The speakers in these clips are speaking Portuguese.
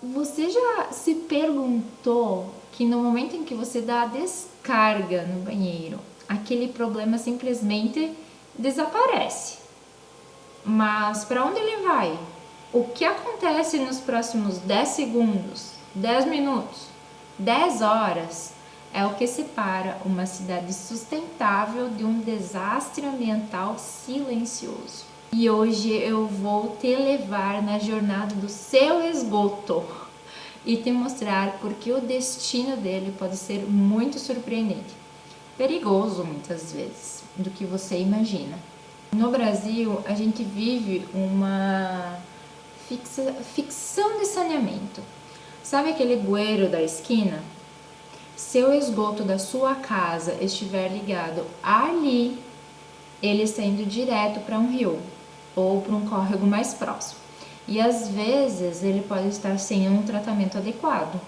Você já se perguntou que no momento em que você dá a descarga no banheiro, aquele problema simplesmente desaparece? Mas para onde ele vai? O que acontece nos próximos 10 segundos, 10 minutos, 10 horas é o que separa uma cidade sustentável de um desastre ambiental silencioso. E hoje eu vou te levar na jornada do seu esgoto e te mostrar porque o destino dele pode ser muito surpreendente, perigoso muitas vezes, do que você imagina. No Brasil, a gente vive uma ficção de saneamento. Sabe aquele bueiro da esquina? Se o esgoto da sua casa estiver ligado ali, ele está indo direto para um rio ou para um córrego mais próximo. E às vezes ele pode estar sem um tratamento adequado.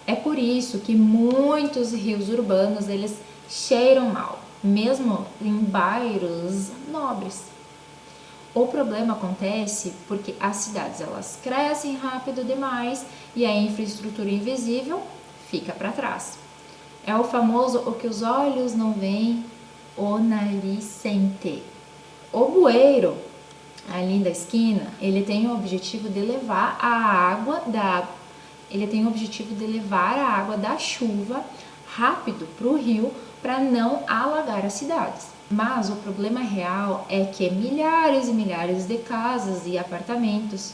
É por isso que muitos rios urbanos eles cheiram mal, mesmo em bairros nobres. O problema acontece porque as cidades elas crescem rápido demais e a infraestrutura invisível fica para trás. É o famoso o que os olhos não veem, o nariz sente. O bueiro ali da esquina, ele tem o objetivo de levar a água da chuva rápido para o rio para não alagar as cidades. Mas o problema real é que milhares e milhares de casas e apartamentos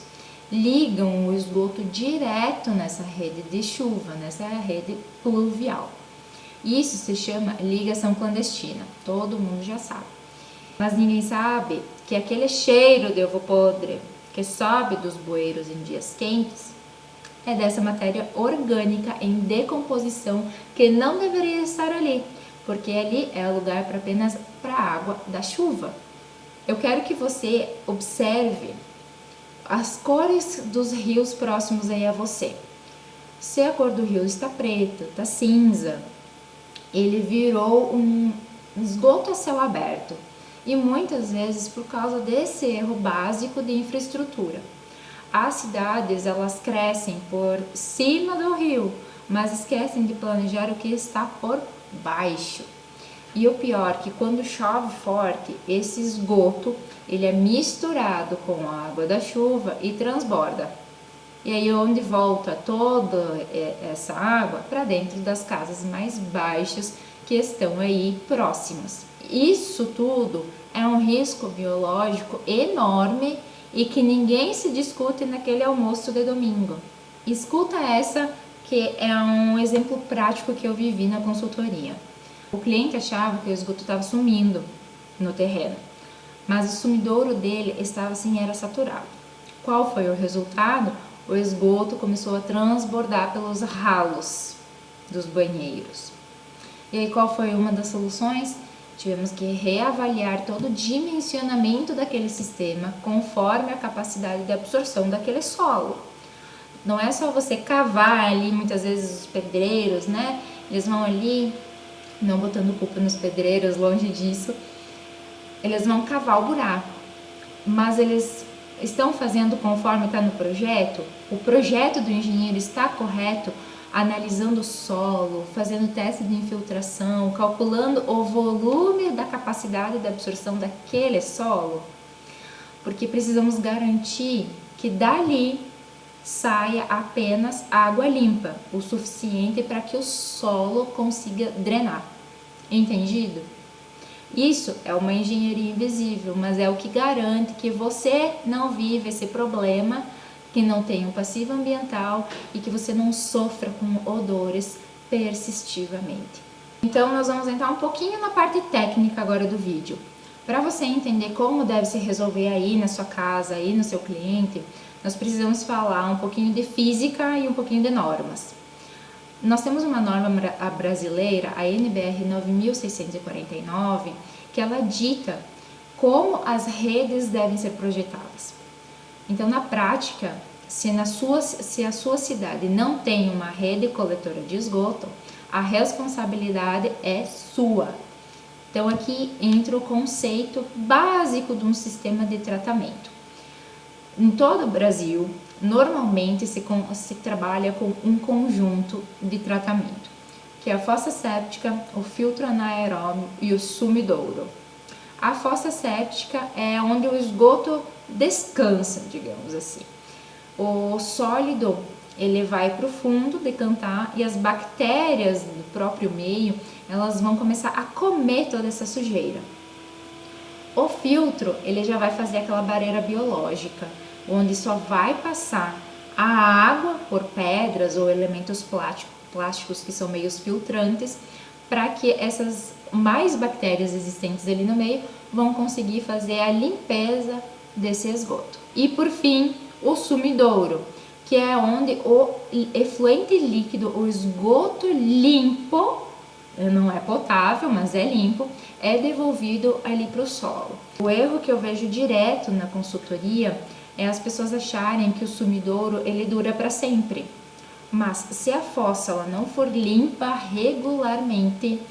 ligam o esgoto direto nessa rede de chuva, nessa rede pluvial. Isso se chama ligação clandestina, todo mundo já sabe. Mas ninguém sabe que aquele cheiro de ovo podre que sobe dos bueiros em dias quentes é dessa matéria orgânica em decomposição que não deveria estar ali, porque ali é lugar para apenas para a água da chuva. Eu quero que você observe as cores dos rios próximos aí a você. Se a cor do rio está preta, está cinza, ele virou um esgoto a céu aberto. E muitas vezes por causa desse erro básico de infraestrutura. As cidades elas crescem por cima do rio, mas esquecem de planejar o que está por baixo. E o pior que quando chove forte, esse esgoto ele é misturado com a água da chuva e transborda. E aí onde volta toda essa água para dentro das casas mais baixas que estão aí próximas. Isso tudo é um risco biológico enorme e que ninguém se discute naquele almoço de domingo. Escuta essa que é um exemplo prático que eu vivi na consultoria. O cliente achava que o esgoto estava sumindo no terreno, mas o sumidouro dele estava era saturado. Qual foi o resultado? O esgoto começou a transbordar pelos ralos dos banheiros. E aí qual foi uma das soluções? Tivemos que reavaliar todo o dimensionamento daquele sistema conforme a capacidade de absorção daquele solo. Não é só você cavar ali, muitas vezes os pedreiros, né? Eles vão ali, não botando culpa nos pedreiros, longe disso, eles vão cavar o buraco, mas eles estão fazendo conforme está no projeto? O projeto do engenheiro está correto? Analisando o solo, fazendo teste de infiltração, calculando o volume da capacidade de absorção daquele solo, porque precisamos garantir que dali saia apenas água limpa, o suficiente para que o solo consiga drenar. Entendido? Isso é uma engenharia invisível, mas é o que garante que você não vive esse problema, que não tenha um passivo ambiental e que você não sofra com odores persistivamente. Então nós vamos entrar um pouquinho na parte técnica agora do vídeo. Para você entender como deve se resolver aí na sua casa, aí no seu cliente, nós precisamos falar um pouquinho de física e um pouquinho de normas. Nós temos uma norma brasileira, a NBR 9649, que ela dita como as redes devem ser projetadas. Então, na prática, se a sua cidade não tem uma rede coletora de esgoto, a responsabilidade é sua. Então, aqui entra o conceito básico de um sistema de tratamento. Em todo o Brasil, Normalmente se trabalha com um conjunto de tratamento, que é a fossa séptica, o filtro anaeróbio e o sumidouro. A fossa séptica é onde o esgoto descansa, digamos assim. O sólido, ele vai para o fundo decantar e as bactérias do próprio meio, elas vão começar a comer toda essa sujeira. O filtro, ele já vai fazer aquela barreira biológica, onde só vai passar a água por pedras ou elementos plásticos que são meios filtrantes, para que essas mais bactérias existentes ali no meio vão conseguir fazer a limpeza desse esgoto. E por fim, o sumidouro, que é onde o efluente líquido, o esgoto limpo, não é potável, mas é limpo, é devolvido ali para o solo. O erro que eu vejo direto na consultoria é as pessoas acharem que o sumidouro ele dura para sempre. Mas se a fossa ela não for limpa regularmente,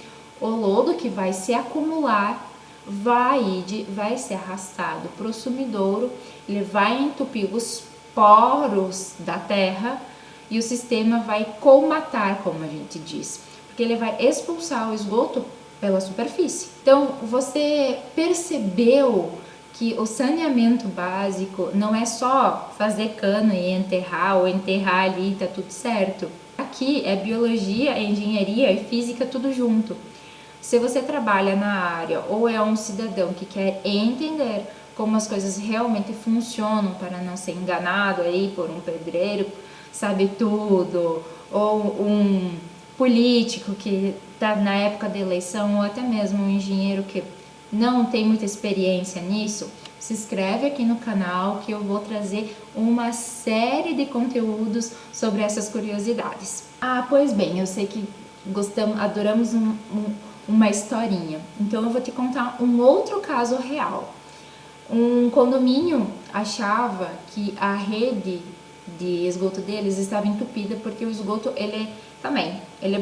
o lodo que vai se acumular vai ser arrastado para o sumidouro, ele vai entupir os poros da terra e o sistema vai colmatar, como a gente diz, porque ele vai expulsar o esgoto pela superfície. Então, você percebeu que o saneamento básico não é só fazer cano e enterrar ou enterrar ali e tá tudo certo. Aqui é biologia, engenharia e física tudo junto. Se você trabalha na área ou é um cidadão que quer entender como as coisas realmente funcionam para não ser enganado aí por um pedreiro, sabe tudo, ou um político que está na época da eleição, ou até mesmo um engenheiro que não tem muita experiência nisso, se inscreve aqui no canal que eu vou trazer uma série de conteúdos sobre essas curiosidades. Ah, pois bem, eu sei que adoramos uma historinha, então eu vou te contar um outro caso real. Um condomínio achava que a rede de esgoto deles estava entupida porque o esgoto ele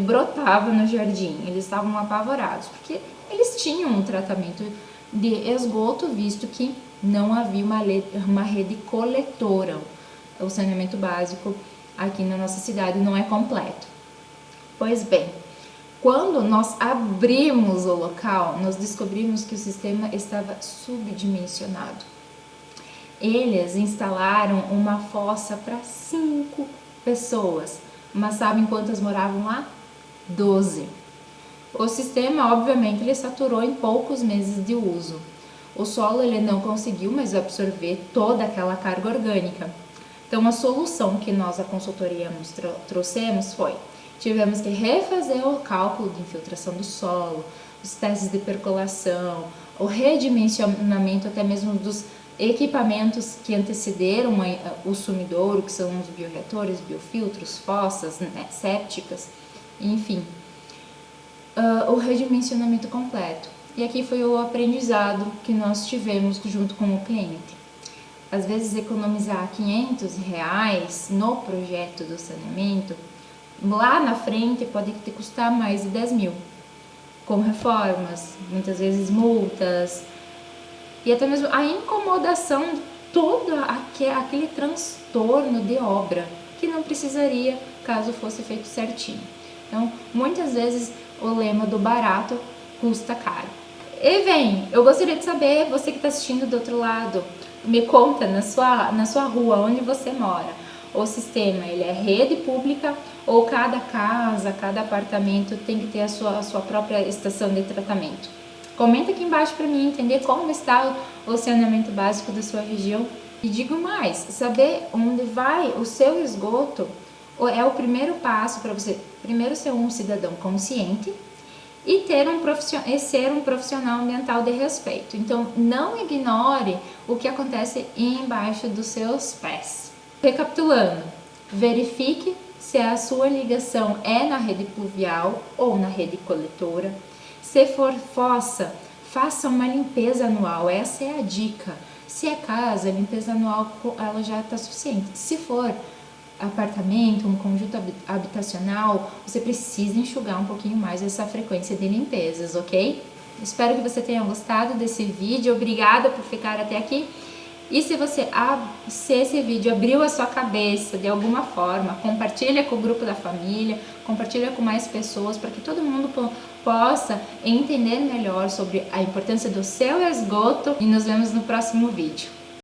brotava no jardim. Eles estavam apavorados porque eles tinham um tratamento de esgoto, visto que não havia uma rede coletora. O saneamento básico aqui na nossa cidade não é completo. Pois bem, quando nós abrimos o local, nós descobrimos que o sistema estava subdimensionado. Eles instalaram uma fossa para 5 pessoas, mas sabem quantas moravam lá? 12. O sistema, obviamente, ele saturou em poucos meses de uso. O solo ele não conseguiu mais absorver toda aquela carga orgânica. Então, a solução que nós, a consultoria, trouxemos foi: tivemos que refazer o cálculo de infiltração do solo, os testes de percolação, o redimensionamento até mesmo dos equipamentos que antecederam o sumidouro, que são os bioreatores, biofiltros, fossas, né, sépticas, enfim, o redimensionamento completo. E aqui foi o aprendizado que nós tivemos junto com o cliente. Às vezes economizar R$500 no projeto do saneamento, lá na frente pode te custar mais de 10 mil, com reformas, muitas vezes multas, e até mesmo a incomodação de todo aquele transtorno de obra, que não precisaria caso fosse feito certinho. Então, muitas vezes o lema do barato custa caro. E vem, eu gostaria de saber, você que está assistindo do outro lado, me conta na sua rua, onde você mora, o sistema ele é rede pública ou cada casa, cada apartamento tem que ter a sua própria estação de tratamento? Comenta aqui embaixo para mim entender como está o saneamento básico da sua região. E digo mais, saber onde vai o seu esgoto é o primeiro passo para você, primeiro ser um cidadão consciente e ser um profissional ambiental de respeito. Então, não ignore o que acontece embaixo dos seus pés. Recapitulando, verifique se a sua ligação é na rede pluvial ou na rede coletora. Se for fossa, faça uma limpeza anual, essa é a dica. Se é casa, a limpeza anual ela já está suficiente. Se for apartamento, um conjunto habitacional, você precisa enxugar um pouquinho mais essa frequência de limpezas, ok? Espero que você tenha gostado desse vídeo, obrigada por ficar até aqui E se esse vídeo abriu a sua cabeça de alguma forma, compartilha com o grupo da família, compartilha com mais pessoas para que todo mundo possa entender melhor sobre a importância do seu esgoto, e nos vemos no próximo vídeo.